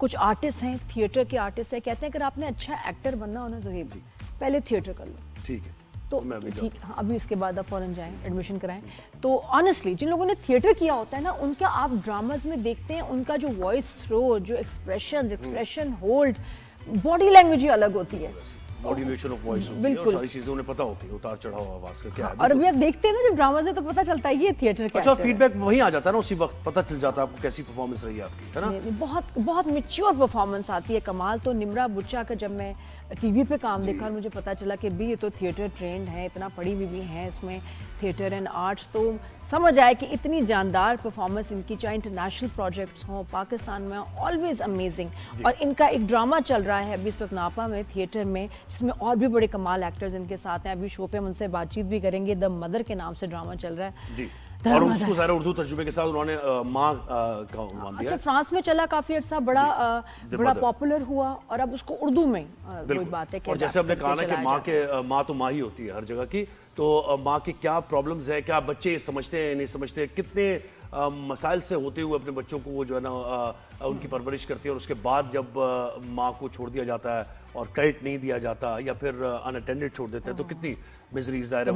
कुछ आर्टिस्ट हैं, थिएटर के आर्टिस्ट हैं, कहते हैं अगर आपने अच्छा एक्टर बनना हो ना ज़ोहेब, पहले थिएटर कर लो। ठीक है, तो मैं भी ठीक, हाँ, अभी इसके बाद आप फौरन जाएं, एडमिशन कराएं। तो ऑनेस्टली जिन लोगों ने थिएटर किया होता है ना, उनका आप ड्रामाज में देखते हैं, उनका जो वॉइस थ्रो, जो एक्सप्रेशन होल्ड, बॉडी लैंग्वेज ही अलग होती है। मॉड्यूलेशन ऑफ वॉइस होती है और सारी चीजें उन्हें पता होती है, उतार चढ़ाव आवाज का क्या है। और अभी आप देखते हैं ना जब ड्रामा से, तो पता चलता है ये थिएटर का। अच्छा, फीडबैक वहीं आ जाता है ना, उसी वक्त पता चल जाता है आपको कैसी परफॉर्मेंस रही है आपकी, है ना? बहुत बहुत मैच्योर परफॉर्मेंस आती है, कमाल। तो निम्रा बुच्चा का जब मैं टीवी पे काम देखा और मुझे पता चला कि भी ये तो थिएटर ट्रेंड है, इतना पढ़ी हुई भी है इसमें, थिएटर एंड आर्ट्स, तो समझ आए कि इतनी जानदार परफॉर्मेंस इनकी, चाहे इंटरनेशनल प्रोजेक्ट्स हों, पाकिस्तान में, ऑलवेज अमेजिंग। और इनका एक ड्रामा चल रहा है अभी इस वक्त नापा में थिएटर में, जिसमें और भी बड़े कमाल एक्टर्स इनके साथ हैं। अभी शो पे हम उनसे बातचीत भी करेंगे। द मदर के नाम से ड्रामा चल रहा है जी, और उसको सारा उर्दू तर्जुमे के साथ उन्होंने माँ का उन्वान दिया। अच्छा, फ्रांस में चला काफी अर्सा, बड़ा पॉपुलर हुआ, और अब उसको उर्दू में कोई बात है। और जैसे हमने कहा ना कि माँ तो माँ ही होती है हर जगह की, तो माँ की क्या प्रॉब्लम्स है, क्या बच्चे समझते हैं नहीं समझते, कितने मसाइल से होते हुए अपने बच्चों को वो जो है ना उनकी परवरिश करती है, और उसके बाद जब माँ को छोड़ दिया जाता है और क्रेडिट नहीं दिया जाता या फिर अनअटेंडेड छोड़ देते हैं, तो कितनी मिजरीज दायरे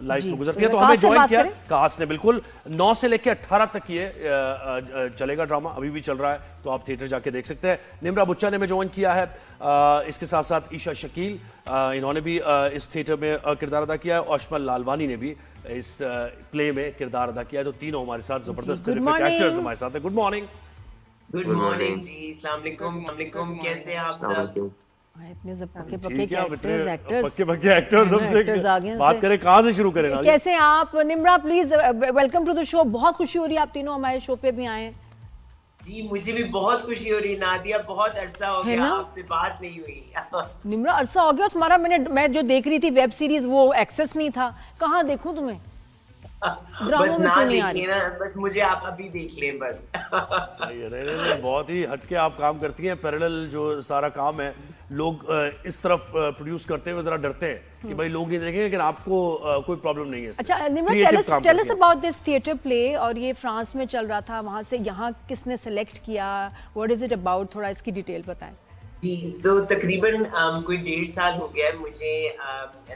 लाइफ में गुजरती है। तो हमें ज्वाइन किया काश ने, बिल्कुल 9 से लेकर 18 तक ये चलेगा ड्रामा, अभी भी चल रहा है, तो आप थिएटर जाके देख सकते हैं। निम्रा बुच्चा ने हमें ज्वाइन किया है, इसके साथ साथ ईशा शकील, इन्होंने भी इस थिएटर में किरदार अदा किया है, और अशमल लालवानी ने भी इस प्ले में किरदार अदा किया है। तो तीनों हमारे साथ जबरदस्त टेरिफिक एक्टर्स हमारे साथ हैं। Good morning. गुड मॉर्निंग जी, अस्सलाम वालेकुम, कैसे हैं आप सब? इतने पक्के एक्टर्स हमसे बात करें, कहाँ से शुरू करें? कैसे हैं आप? Nimra please welcome to the show. बहुत खुशी हो रही है आप तीनों हमारे शो पे भी आए। जी, मुझे भी बहुत खुशी हो रही है नादिया, बहुत अरसा हो गया आपसे बात नहीं हुई। निम्रा, अरसा हो गया तुम्हारा। मैं जो देख रही थी वेब सीरीज, वो एक्सेस नहीं था, कहाँ देखूं तुम्हें? बस ना देखिए ना, बस मुझे आप अभी देख लें बस। सही है, नहीं, बहुत ही हटके आप काम करती हैं। पैरेलल जो सारा काम है, लोग इस तरफ प्रोड्यूस करते हुए जरा डरते हैं कि भाई लोग नहीं देखेंगे, लेकिन आपको कोई प्रॉब्लम नहीं है। अच्छा Nimra, tell us about this theatre play, और ये फ्रांस में चल रहा था, वहां से यहाँ किसने सेलेक्ट किया, व्हाट इज इट अबाउट, थोड़ा इसकी डिटेल बताएं। जी, तो तकरीबन कोई 1.5 साल हो गया मुझे।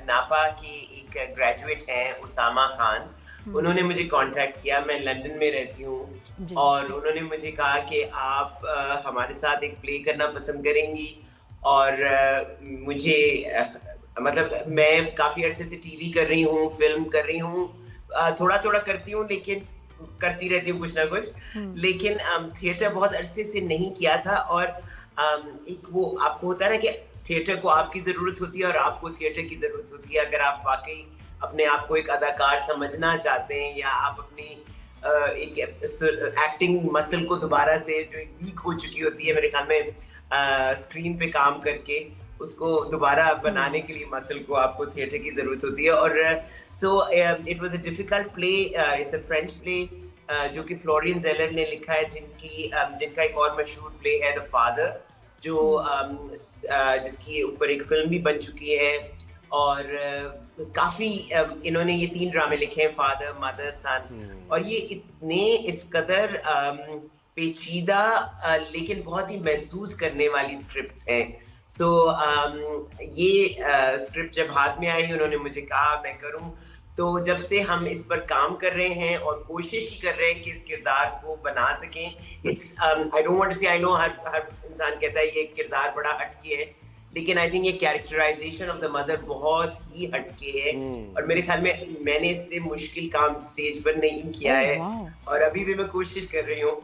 नापा की एक ग्रेजुएट हैं उसामा खान, उन्होंने मुझे कांटेक्ट किया। मैं लंदन में रहती हूँ, और उन्होंने मुझे कहा कि आप हमारे साथ एक प्ले करना पसंद करेंगी। और मुझे मतलब मैं काफी अरसे से टीवी कर रही हूँ, फिल्म कर रही हूँ, थोड़ा थोड़ा करती हूँ, लेकिन करती रहती हूँ कुछ ना कुछ, लेकिन थिएटर बहुत अरसे से नहीं किया था। और एक वो आपको होता है ना कि थिएटर को आपकी जरूरत होती है और आपको थिएटर की जरूरत होती है। अगर आप वाकई अपने आप को एक अदाकार समझना चाहते हैं, या आप अपनी एक एक्टिंग मसल को दोबारा से जो वीक हो चुकी होती है मेरे ख्याल में स्क्रीन पे काम करके, उसको दोबारा बनाने के लिए मसल को आपको थिएटर की जरूरत होती है। और so it was a difficult play, it's a French play जो कि फ्लोरियन जेलर ने लिखा है, जिनका एक और मशहूर प्ले है द फादर, जो जिसकी ऊपर एक फिल्म भी बन चुकी है। और काफी इन्होंने ये 3 ड्रामे लिखे हैं, फादर, मदर, सन, और ये इतने इस कदर पेचीदा लेकिन बहुत ही महसूस करने वाली स्क्रिप्ट्स हैं। सो ये स्क्रिप्ट जब हाथ में आई, उन्होंने मुझे कहा मैं करूं, तो जब से हम इस पर काम कर रहे हैं और कोशिश ही कर रहे हैं कि इस किरदार को बना सकें। It's I don't want to say, I no हर इंसान कहता है ये किरदार बड़ा हटके है, लेकिन आई थिंक ये कैरेक्टराइजेशन ऑफ द मदर बहुत ही हटके है। और मेरे ख्याल में मैंने इससे मुश्किल काम स्टेज पर नहीं किया है, और अभी भी मैं कोशिश कर रही हूँ।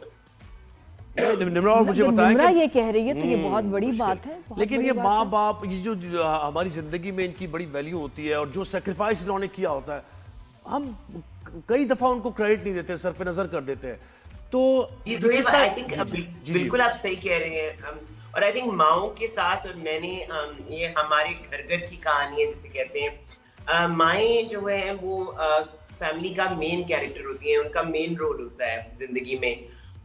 निम्रा, मुझे बताएं, निम्रा ये कह रही है तो ये बहुत बड़ी बात है। लेकिन ये माँ बाप, ये जो हमारी जिंदगी में इनकी बड़ी वैल्यू होती है, और जो सेक्रीफाइस इन्होंने किया होता है, हम कई दफा उनको क्रेडिट नहीं देते, सरफे नजर कर देते हैं। तो आई थिंक बिल्कुल आप सही कह रहे हैं। और आई थिंक माओ के साथ, और मैंने ये हमारे घर की कहानी है जिसे कहते हैं, माएँ जो है वो फैमिली का मेन कैरेक्टर होती है, उनका मेन रोल होता है जिंदगी में।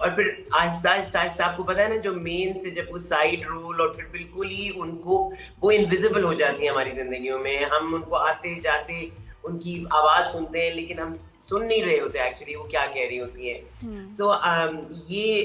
और फिर आहिस्ता आहिस्ता आपको पता है ना, जो मेन से जब वो साइड रोल, और फिर बिल्कुल ही उनको वो इनविजिबल हो जाती है हमारी जिंदगियों में। हम उनको आते जाते उनकी आवाज सुनते हैं लेकिन हम सुन नहीं रहे होते एक्चुअली वो क्या कह रही होती हैं। सो ये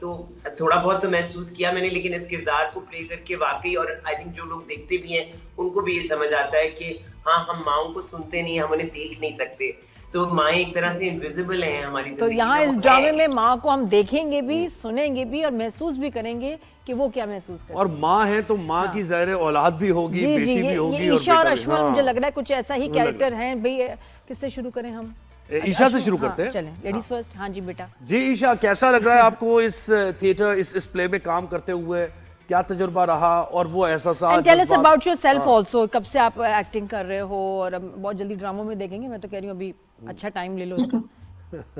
तो थोड़ा बहुत तो महसूस किया मैंने, लेकिन इस किरदार को प्ले करके वाकई, और आई थिंक जो लोग देखते भी हैं उनको भी ये समझ आता है कि हाँ, हम माओं को सुनते नहीं, हम उन्हें देख नहीं सकते, तो माएँ एक तरह से इनविजिबल हैं हमारी तो जिंदगी यहाँ में, इस वो ड्रामे है। में माँ को हम देखेंगे भी, सुनेंगे भी और महसूस भी करेंगे कि वो क्या महसूस कर और माँ है तो माँ की ज़ाहिर है औलाद भी होगी, जी जी, बेटी भी ये होगी और ईशा और बेटा भी। अशमल हाँ। मुझे लग रहा है कुछ ऐसा ही मुझे लग कैरेक्टर हैं भाई। किससे शुरू करें हम? ईशा से अशमल, शुरू हाँ, करते हैं। चलें लेडीज फर्स्ट। हाँ जी बेटा। जी ईशा, कैसा लग रहा है आपको इस थिएटर, इस प्ले में काम करते हुए? क्या तजुर्बा रहा और वो एहसासात, एंड टेल अस जज्बात? अबाउट योरसेल्फ आल्सो, कब से आप एक्टिंग कर रहे हो? और हम बहुत जल्दी ड्रामों में देखेंगे, मैं तो कह रही हूँ अभी अच्छा टाइम ले लो उसका,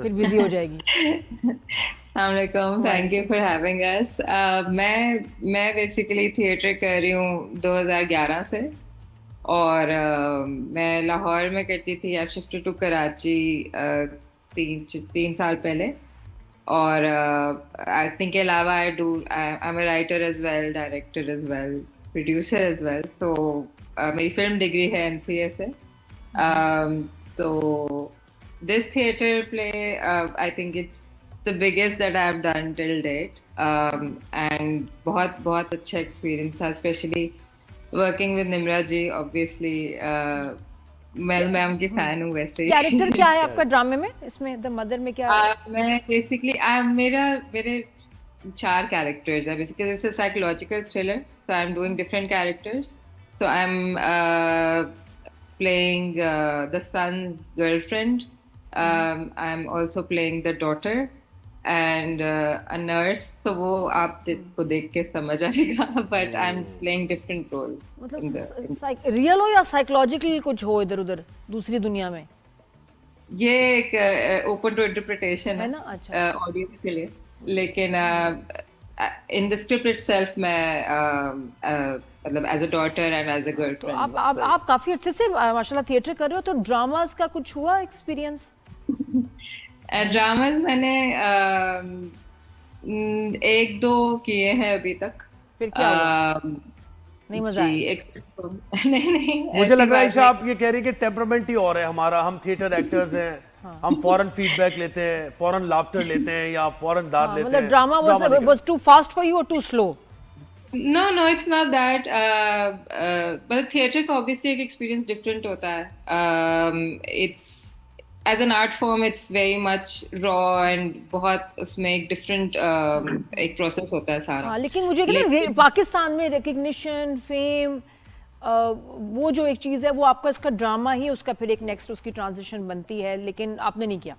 फिर बिजी हो जाएगी। अस्सलामुअलैकुम, thank you for having us. मैं बेसिकली थिएटर कर रही हूँ 2011 से, और मैं लाहौर में करती थी। आई शिफ्टेड टू कराची 3 साल पहले, और एक्टिंग के अलावा I am a writer as well, director as well, producer as well. So मेरी फिल्म डिग्री है NCA से। तो this theater play, I think it's the biggest that I've done till date, and बहुत अच्छा experience था, especially working with Nimra ji. obviously मैं उनकी fan हूँ वैसे ही। कैरेक्टर क्या है आपका ड्रामे में, इसमें द मदर में क्या है? मैं बेसिकली मेरे 4 कैरेक्टर्स है basically. It's a psychological thriller, so I am doing different characters. So I M playing the son's girlfriend. I'm also playing the daughter and a nurse. So वो आपको देख के समझ आएगा, but I'm playing different roles. मतलब real हो या psychological कुछ हो इधर उधर दूसरी दुनिया में? ये एक ओपन टू इंटरप्रिटेशन है ना? अच्छा। ऑडियंस के लिए, लेकिन इन द स्क्रिप्ट इटसेल्फ मैं मतलब as a daughter and as a girlfriend. आप काफी अच्छे से माशाल्लाह थिएटर कर रहे हो, तो ड्रामास का कुछ हुआ एक्सपीरियंस? ड्रामास मैंने 1-2 किए हैं अभी तक। फिर क्या हुआ? नहीं मजा आया? नहीं मुझे लग रहा है ईशा आप ये कह रही है कि टेम्परामेंट ही और है हमारा, हम थिएटर एक्टर्स हैं। हम फौरन फीडबैक लेते हैं, फौरन लाफ्टर लेते हैं या फौरन दाद लेते हैं। मतलब drama was too fast for you और too slow? No, it's not that. But theatre का obviously एक experience different होता है. It's as an art form, it's very much raw and बहुत उसमें एक different एक process होता है सारा. हाँ, लेकिन मुझे कहते पाकिस्तान में recognition, fame, वो जो एक चीज़ है वो आपका इसका ड्रामा ही, उसका फिर एक नेक्स्ट उसकी ट्रांजिशन बनती है, लेकिन आपने नहीं किया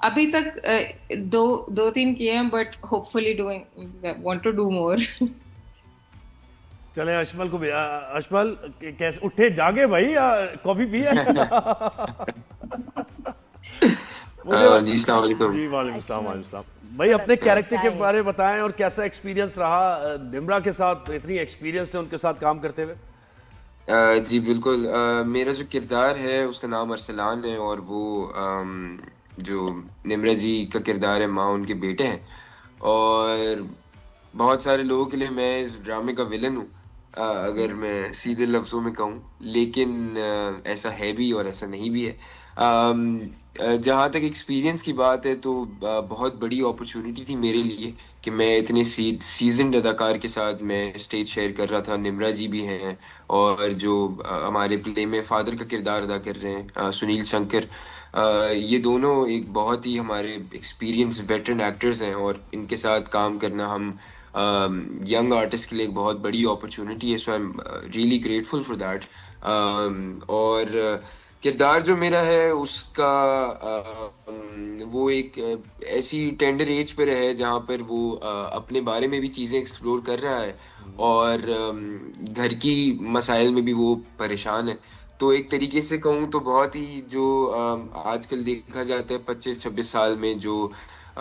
अभी तक। 2-3 किए हैं, but hopefully want to do more. चले अशमल को भी। अशमल कैसे उठे जागे भाई, कॉफी पिए? जी अस्सलाम वालेकुम। जी वालेकुम सलाम। भाई अपने कैरेक्टर के बारे में बताएं और कैसा एक्सपीरियंस रहा निम्रा के साथ, इतनी एक्सपीरियंस है उनके साथ काम करते हुए। जी बिल्कुल। मेरा जो किरदार है उसका नाम अरसलान है, और वो जो निम्रा जी का किरदार है, माँ उनके बेटे हैं, और बहुत सारे लोगों के लिए मैं इस ड्रामे का विलन हूँ, अगर मैं सीधे लफ्ज़ों में कहूँ। लेकिन ऐसा है भी और ऐसा नहीं भी है। जहाँ तक एक्सपीरियंस की बात है तो बहुत बड़ी अपॉर्चुनिटी थी मेरे लिए कि मैं इतने सीजन्ड अदाकार के साथ मैं स्टेज शेयर कर रहा था। निम्रा जी भी हैं, और जो हमारे प्ले में फादर का किरदार अदा कर रहे हैं सुनील शंकर, ये दोनों एक बहुत ही हमारे एक्सपीरियंस वेटरन एक्टर्स हैं, और इनके साथ काम करना हम यंग आर्टिस्ट के लिए एक बहुत बड़ी अपॉर्चुनिटी है। So I am really grateful for that. और किरदार जो मेरा है उसका वो एक ऐसी टेंडर एज पर है जहाँ पर वो अपने बारे में भी चीज़ें एक्सप्लोर कर रहा है, और घर की मसाइल में भी वो परेशान है। तो एक तरीके से कहूँ तो बहुत ही जो आजकल देखा जाता है 25-26 साल में जो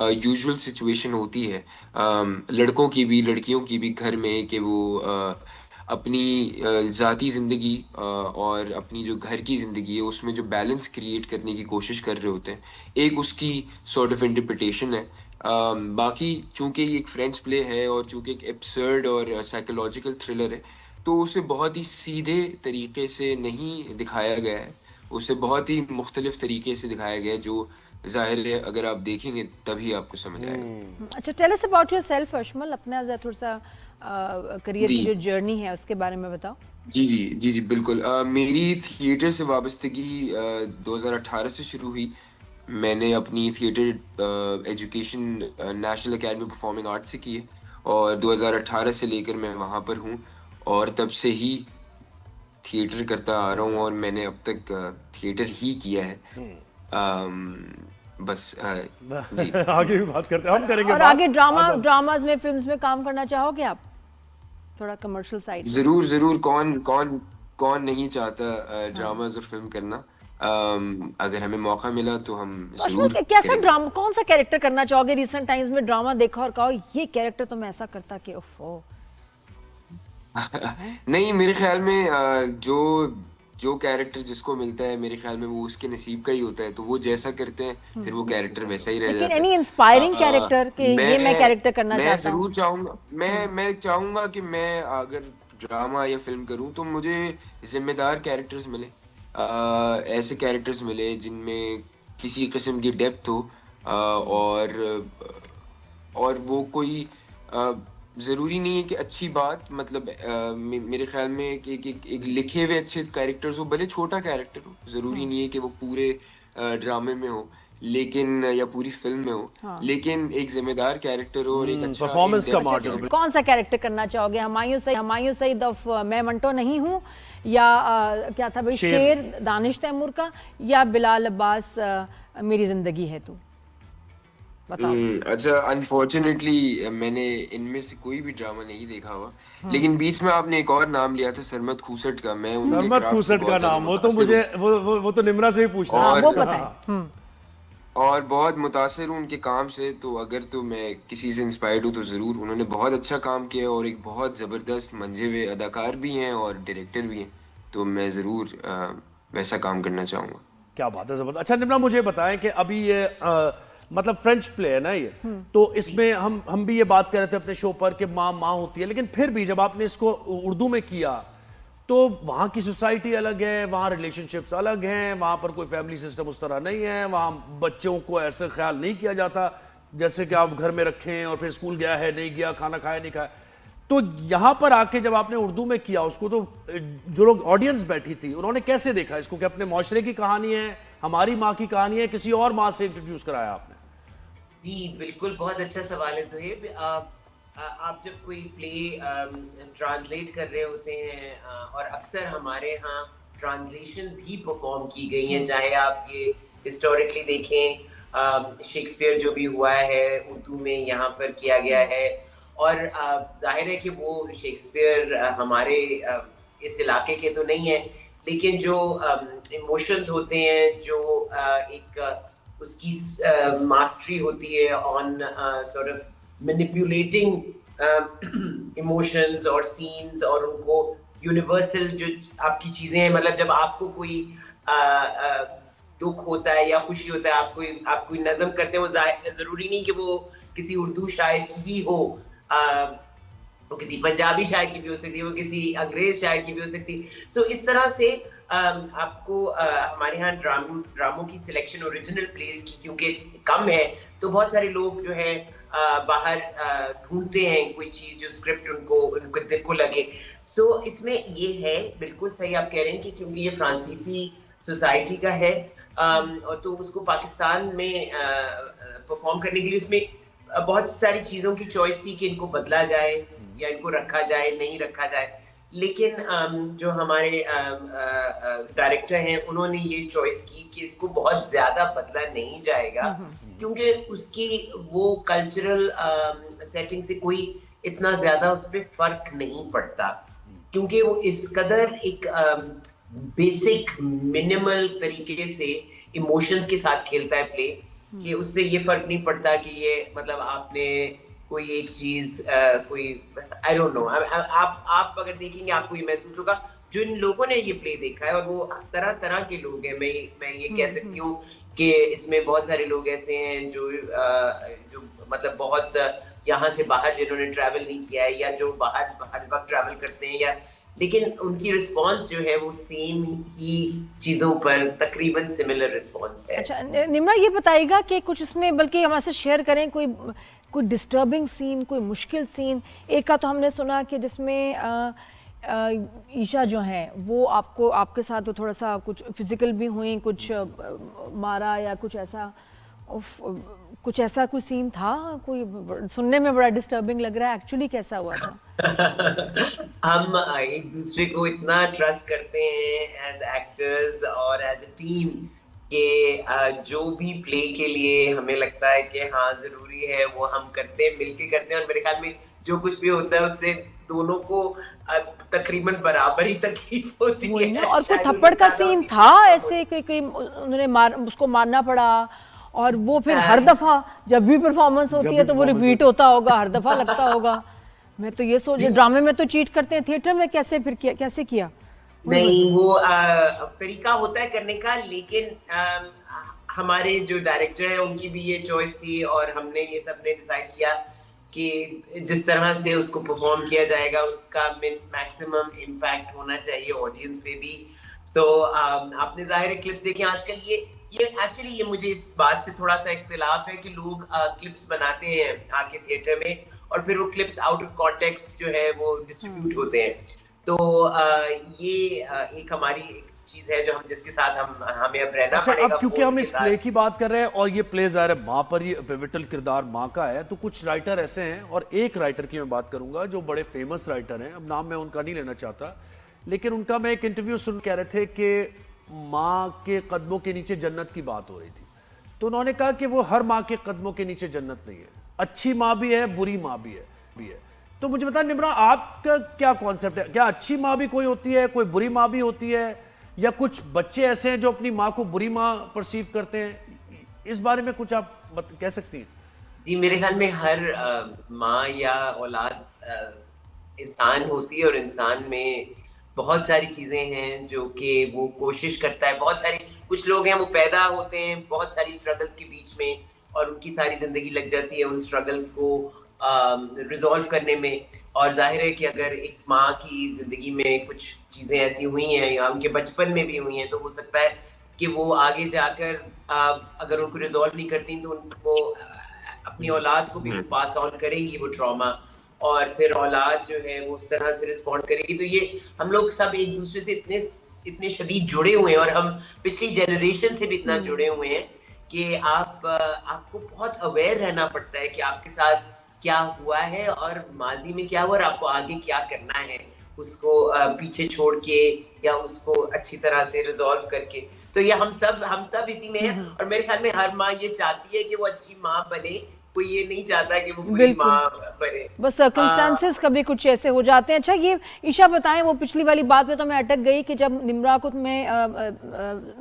यूजुअल सिचुएशन होती है लड़कों की भी लड़कियों की भी घर में, कि वो अपनी ज़ाती ज़िंदगी और अपनी जो घर की ज़िंदगी है उसमें जो बैलेंस क्रिएट करने की कोशिश कर रहे होते हैं, एक उसकी सॉर्ट ऑफ इंटरप्रिटेशन है। बाकी चूंकि ये एक फ्रेंच प्ले है और चूंकि एक एब्सर्ड और साइकोलॉजिकल थ्रिलर है, तो उसे बहुत ही सीधे तरीके से नहीं दिखाया गया है, उसे बहुत ही मुख्तलिफ तरीके से दिखाया गया है, जो ज़ाहिर है अगर आप देखेंगे तभी आपको समझ आएगा। अच्छा, टेल अस अबाउट योरसेल्फ अशमल, अपना थोड़ा सा करियर की जी जो जर्नी है उसके बारे में बताओ। जी बिल्कुल। मेरी थिएटर से वाबस्तगी 2018 से शुरू हुई। मैंने अपनी theatre education national academy performing arts से की है और 2018 से लेकर मैं वहाँ पर हूँ और तब से ही थिएटर करता आ रहा हूँ और मैंने अब तक थिएटर ही किया है। बस जी। आगे भी बात करते हैं, हम करेंगे और बात। आगे ड्रामाज में, फिल्म्स में काम करना चाहोगे आप, थोड़ा कमर्शियल साइड? जरूर कौन नहीं चाहता ड्रामाज और फिल्म करना। अगर हमें मौका मिला तो हम जरूर कैसा करेंगे। ड्रामा, कौन सा कैरेक्टर करना चाहोगे? रिसेंट टाइम्स में ड्रामा देखा और कहो ये कैरेक्टर तो मैं ऐसा करता कि ओफो। नहीं, मेरे ख्याल में जो कैरेक्टर जिसको मिलता है मेरे ख्याल में वो उसके नसीब का ही होता है, तो वो जैसा करते हैं फिर वो कैरेक्टर वैसा ही रह लेकिन जाता है। एनी इंस्पायरिंग कैरेक्टर कि ये मैं कैरेक्टर करना मैं चाहता हूँ? जरूर चाहूंगा, मैं चाहूंगा कि मैं अगर ड्रामा या फिल्म करूं तो मुझे जिम्मेदार कैरेक्टर्स मिले, ऐसे कैरेक्टर्स मिले जिनमें किसी किस्म की डेप्थ हो, और वो कोई ज़रूरी नहीं है कि अच्छी बात, मतलब मेरे ख्याल में एक लिखे हुए अच्छे कैरेक्टर्स हो, भले छोटा कैरेक्टर हो, ज़रूरी नहीं है कि वो पूरे ड्रामे में हो लेकिन या पूरी फिल्म में हो, लेकिन एक जिम्मेदार कैरेक्टर हो और एक अच्छा परफॉर्मेंस का in-depth मार्जिन। character। कौन सा कैरेक्टर करना चाहोगे? हमायूं सईद ऑफ मैं मंटो नहीं हूँ, या क्या था भाई, शेर दानिश तैमूर का, या बिलाल अब्बास मेरी जिंदगी है तू? बताओ। अच्छा, अनफॉर्चुनेटली मैंने इनमें से कोई भी ड्रामा नहीं देखा हुआ, लेकिन बीच में आपने एक और नाम लिया था सरमद खूसट का। मैं उनके सरमद craft से खूसट का बहुत ज़्यादा नाम, वो तो मुतासिर मुझे हूँ। वो तो निम्रा से ही पूछना हाँ, है। वो और पता है। और बहुत मुतासिर हूँ उनके काम से, तो अगर तो मैं किसी से इंस्पायर्ड हूँ तो ज़रूर। उन्होंने बहुत अच्छा काम किया और एक बहुत ज़बरदस्त मंजे हुए अदाकार भी हैं और डायरेक्टर भी हैं, तो मैं ज़रूर वैसा काम करना चाहूँगा। क्या बात है, जबरदस्त। अच्छा निम्रा, मुझे बताएं कि अभी ये मतलब फ्रेंच प्ले है ना ये, तो इसमें हम भी ये बात कर रहे थे अपने शो पर कि माँ होती है, लेकिन फिर भी जब आपने इसको उर्दू में किया तो वहाँ की सोसाइटी अलग है, वहाँ रिलेशनशिप्स अलग हैं, वहाँ पर कोई फैमिली सिस्टम उस तरह नहीं है, वहाँ बच्चों को ऐसे ख्याल नहीं किया जाता जैसे कि आप घर में रखें और फिर स्कूल गया है नहीं गया, खाना खाया नहीं खाया। तो यहाँ पर आके जब आपने उर्दू में किया उसको, तो जो लोग ऑडियंस बैठी थी उन्होंने कैसे देखा इसको कि अपने माशरे की कहानी है, हमारी माँ की कहानी है, किसी और माँ से इंट्रोड्यूस कराया आपने? जी बिल्कुल, बहुत अच्छा सवाल है सुहेब। आप जब कोई प्ले ट्रांसलेट कर रहे होते हैं, और अक्सर हमारे यहाँ ट्रांसलेशंस ही परफॉर्म की गई हैं, चाहे आप ये हिस्टोरिकली देखें, शेक्सपियर जो भी हुआ है उर्दू में यहाँ पर किया गया है, और जाहिर है कि वो शेक्सपियर हमारे इस इलाके के तो नहीं है, लेकिन जो इमोशंस होते हैं, जो एक उसकी मास्टरी होती है on sort of manipulating emotions और सीन्स, और उनको यूनिवर्सल जो आपकी चीजें हैं, मतलब जब आपको कोई दुख होता है या खुशी होता है, आप कोई नज़म करते हैं, वो जरूरी नहीं कि वो किसी उर्दू शायर की ही हो, वो किसी पंजाबी शायर की भी हो सकती है, वो किसी अंग्रेज शायर की भी हो सकती है। सो इस तरह से आपको हमारे यहाँ ड्रामों की सिलेक्शन ओरिजिनल प्लेस की क्योंकि कम है, तो बहुत सारे लोग जो है बाहर ढूंढते हैं कोई चीज जो स्क्रिप्ट उनको दिल को लगे। सो इसमें ये है, बिल्कुल सही आप कह रहे हैं कि क्योंकि ये फ्रांसीसी सोसाइटी का है, और तो उसको पाकिस्तान में परफॉर्म करने के लिए उसमें बहुत सारी चीजों की चॉइस थी कि इनको बदला जाए या इनको रखा जाए, नहीं रखा जाए, लेकिन जो हमारे डायरेक्टर हैं उन्होंने ये चॉइस की कि इसको बहुत ज्यादा बदला नहीं जाएगा, क्योंकि उसकी वो कल्चरल सेटिंग से कोई इतना ज्यादा उस पर फर्क नहीं पड़ता, क्योंकि वो इस कदर एक बेसिक मिनिमल तरीके से इमोशंस के साथ खेलता है प्ले, कि उससे ये फर्क नहीं पड़ता कि ये मतलब आपने कोई एक चीज कोई आई डोंट नो, आप अगर देखेंगे आपको ये महसूस होगा, जिन लोगों ने ये प्ले देखा है, और वो तरह तरह के लोग हैं, मैं ये कह सकती हूँ कि इसमें बहुत सारे लोग ऐसे हैं जो मतलब बहुत यहाँ से बाहर जिन्होंने ट्रैवल नहीं किया है, या जो बाहर हर वक्त ट्रैवल करते हैं, या लेकिन उनकी रिस्पॉन्स जो है वो सेम ही चीजों पर तकरीबन सिमिलर रिस्पॉन्स है। अच्छा निम्रा ये बताइएगा कि कुछ इसमें बल्कि हमारे साथ शेयर करें कोई कोई डिस्टर्बिंग सीन, कोई मुश्किल सीन। एक का तो हमने सुना कि जिसमें ईशा जो है वो आपको आपके साथ तो थोड़ा सा कुछ फिजिकल भी हुई, कुछ मारा या कुछ ऐसा, कुछ ऐसा कोई सीन था? कोई सुनने में बड़ा डिस्टर्बिंग लग रहा है, एक्चुअली कैसा हुआ था? हम एक दूसरे को इतना ट्रस्ट करते हैं एज एक्टर्स और एज अ टीम कि जो भी प्ले के लिए हमें लगता है कि हाँ जरूरी है वो हम करते हैं, मिलके करते हैं। और मेरे ख्याल में जो कुछ भी होता है उससे दोनों को तकरीबन बराबर ही तकलीफ होती है। और कोई थप्पड़ का सीन था ऐसे कोई उन्होंने उसको मारना पड़ा और वो फिर हर दफा जब भी परफॉर्मेंस होती है तो वो रिपीट होता होगा, हर दफा लगता होगा? मैं तो ये सोच, ड्रामे में तो चीट करते हैं, थिएटर में कैसे फिर कैसे किया? नहीं वो तरीका होता है करने का, लेकिन हमारे जो डायरेक्टर है उनकी भी ये चॉइस थी और हमने ये सबने डिसाइड किया कि जिस तरह से उसको परफॉर्म किया जाएगा उसका मैक्सिमम इम्पैक्ट होना चाहिए ऑडियंस पे भी। तो आपने जाहिर क्लिप्स देखी आजकल, ये एक्चुअली ये मुझे इस बात से थोड़ा सा इख्तिलाफ है कि लोग क्लिप्स बनाते हैं आके थिएटर में और फिर वो क्लिप्स आउट ऑफ कॉन्टेक्स्ट जो है वो डिस्ट्रीब्यूट होते हैं। तो ये एक हमारी एक चीज है जो हम जिसके साथ हमें अब रहना पड़ेगा। अब क्योंकि हम इस प्ले की बात कर रहे हैं और ये प्ले ज़ाहिर है माँ पर ही पिवटल किरदार माँ का है, तो कुछ राइटर ऐसे हैं और एक राइटर की मैं बात करूंगा जो बड़े फेमस राइटर हैं, अब नाम मैं उनका नहीं लेना चाहता, लेकिन उनका मैं एक इंटरव्यू सुन कह रहे थे कि माँ के कदमों के नीचे जन्नत की बात हो रही थी। तो उन्होंने कहा कि वो हर माँ के कदमों के नीचे जन्नत नहीं है, अच्छी माँ भी है, बुरी माँ भी है। तो मुझे बता निम्रा, आपका क्या कॉन्सेप्ट है? क्या अच्छी माँ भी कोई होती है, कोई बुरी माँ भी होती है, या कुछ बच्चे ऐसे हैं जो अपनी माँ को बुरी माँ परसीव करते हैं? इस बारे में कुछ आप कह सकती हैं? जी मेरे ख्याल में हर माँ या औलाद इंसान होती है और इंसान में बहुत सारी चीजें हैं जो कि वो कोशिश करता है। बहुत सारे कुछ लोग हैं वो पैदा होते हैं बहुत सारी स्ट्रगल्स के बीच में और उनकी सारी जिंदगी लग जाती है उन स्ट्रगल्स को रिजॉल्व करने में। और जाहिर है कि अगर एक माँ की जिंदगी में कुछ चीजें ऐसी हुई हैं या उनके बचपन में भी हुई हैं तो हो सकता है कि वो आगे जाकर अगर उनको रिजॉल्व नहीं करती तो उनको अपनी औलाद को भी पास ऑन करेंगी वो ट्रॉमा, और फिर औलाद जो है वो उस तरह से रिस्पॉन्ड करेगी। तो ये हम लोग सब एक दूसरे से इतने शदीद जुड़े हुए हैं और हम पिछली जनरेशन से भी इतना जुड़े हुए हैं कि आपको बहुत अवेयर रहना पड़ता है कि आपके साथ क्या हुआ है और माजी में क्या हुआ और आपको आगे क्या करना है, उसको पीछे छोड़ के या उसको अच्छी तरह से रिजॉल्व करके। तो ये हम सब इसी में हैं और मेरे ख्याल में हर माँ ये चाहती है कि वो अच्छी माँ बने, कोई ये नहीं चाहता कि वो बुरी माँ बने। बस सर्कमस्टांसेस कभी कुछ ऐसे हो जाते हैं। अच्छा ये ईशा बताएं, वो पिछली वाली बात पे तो मैं अटक गई कि जब निम्रा को तुम्हें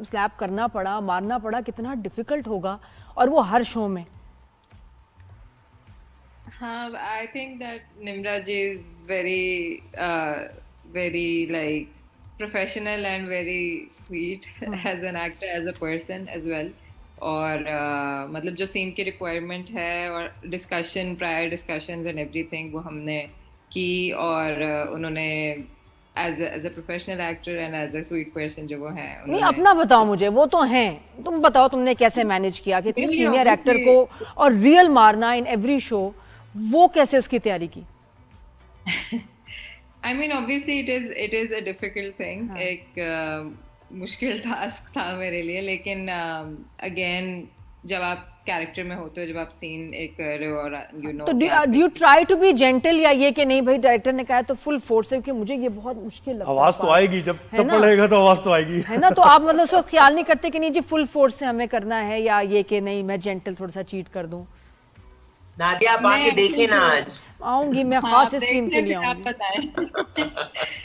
स्लैप करना पड़ा, मारना पड़ा, कितना डिफिकल्ट होगा और वो हर शो में। हाँ, I think that Nimra ji is very like professional and very sweet as an actor, as a person as well. और मतलब जो सीन की रिक्वायरमेंट है और discussion, prior discussions and everything वो हमने की और उन्होंने as a professional actor and as a sweet person जो वो हैं। नहीं अपना बताओ मुझे, वो तो हैं, तुम बताओ तुमने कैसे मैनेज किया कि इतने सीनियर एक्टर को और रियल मारना इन एवरी शो, वो कैसे उसकी तैयारी की? I mean obviously it is a difficult thing. एक मुश्किल टास्क था मेरे लिए, लेकिन अगेन जब आप कैरेक्टर में होते हो, जब आप सीन एक कर रहे हो और यू नो, तो do you try to be gentle या ये कि नहीं भाई डायरेक्टर ने कहा है तो फुल फोर्स है? क्योंकि मुझे ये बहुत मुश्किल लगता है। आवाज तो आएगी जब थप्पड़ लगेगा तो आवाज तो आएगी, है ना? तो आप मतलब उसको ख्याल नहीं करते कि नहीं जी फुल फोर्स से हमें करना है, या ये कि नहीं मैं जेंटल थोड़ा सा चीट कर दूं? नादिया आप आके देखे ना, आज आऊंगी मैं, खास इस सीन के लिए आऊंगी।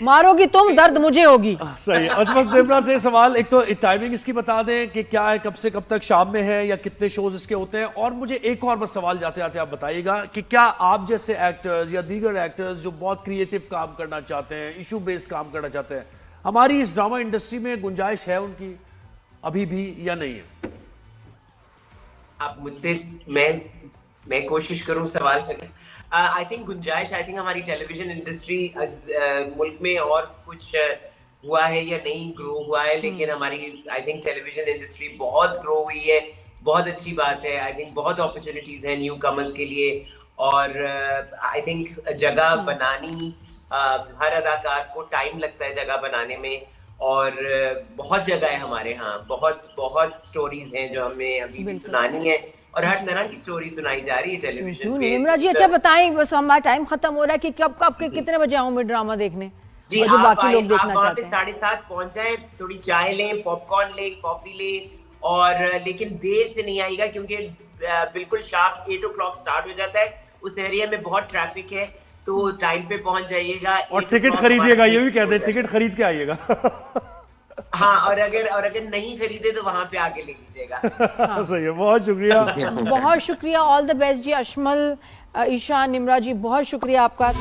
मारोगी तुम, दर्द मुझे होगी। सही है। अच्छा बस निम्रा से सवाल, एक तो टाइमिंग इसकी बता दें कि क्या है, कब से कब तक शाम में है या कितने शोज इसके होते हैं? और मुझे एक और बस सवाल जाते जाते आप बताइएगा कि क्या आप जैसे एक्टर्स या दीगर एक्टर्स जो बहुत क्रिएटिव काम करना चाहते हैं, इशू बेस्ड काम करना चाहते हैं, हमारी इस ड्रामा इंडस्ट्री में गुंजाइश है उनकी अभी भी या नहीं है? आप मुझसे मैं कोशिश करूं सवाल करने। आई थिंक गुंजाइश, आई थिंक हमारी टेलीविजन इंडस्ट्री मुल्क में और कुछ हुआ है या नहीं ग्रो हुआ है, लेकिन हमारी आई थिंक टेलीविजन इंडस्ट्री बहुत ग्रो हुई है, बहुत अच्छी बात है। आई थिंक बहुत अपॉर्चुनिटीज हैं न्यू कमर्स के लिए, और आई थिंक जगह बनानी, हर अदाकार को टाइम लगता है जगह बनाने में, और बहुत जगह है हमारे यहाँ, बहुत बहुत स्टोरीज हैं जो हमें अभी भी सुनानी है, और हर तरह की स्टोरी सुनाई जा रही है टेलीविजन पे। निम्रा जी, अच्छा बताएं, बस हमारा टाइम खत्म हो रहा है कि कब कब के कितने बजे आऊं मैं ड्रामा देखने? जी, और जो आप बाकी लोग आए, देखना आप वहाँ पे चाहते हैं। 7:30 पहुंच जाएं, थोड़ी चाय लें, पॉपकॉर्न लें, कॉफी लें, और लेकिन देर से नहीं आएगा, क्योंकि बिल्कुल शार्प 8 o'clock स्टार्ट हो जाता है। उस एरिया में बहुत ट्रैफिक है, तो टाइम पे पहुंच जाइएगा। और 8 टिकट o'clock खरीदिएगा, हमारा ये भी टिकट कहते हैं, हो टिकट खरीद के आइएगा। हाँ, और अगर नहीं खरीदे तो वहां पे आके ले लीजिएगा। सही है, बहुत शुक्रिया। बहुत शुक्रिया, ऑल द बेस्ट जी। अशमल, ईशा, निम्रा जी, बहुत शुक्रिया आपका।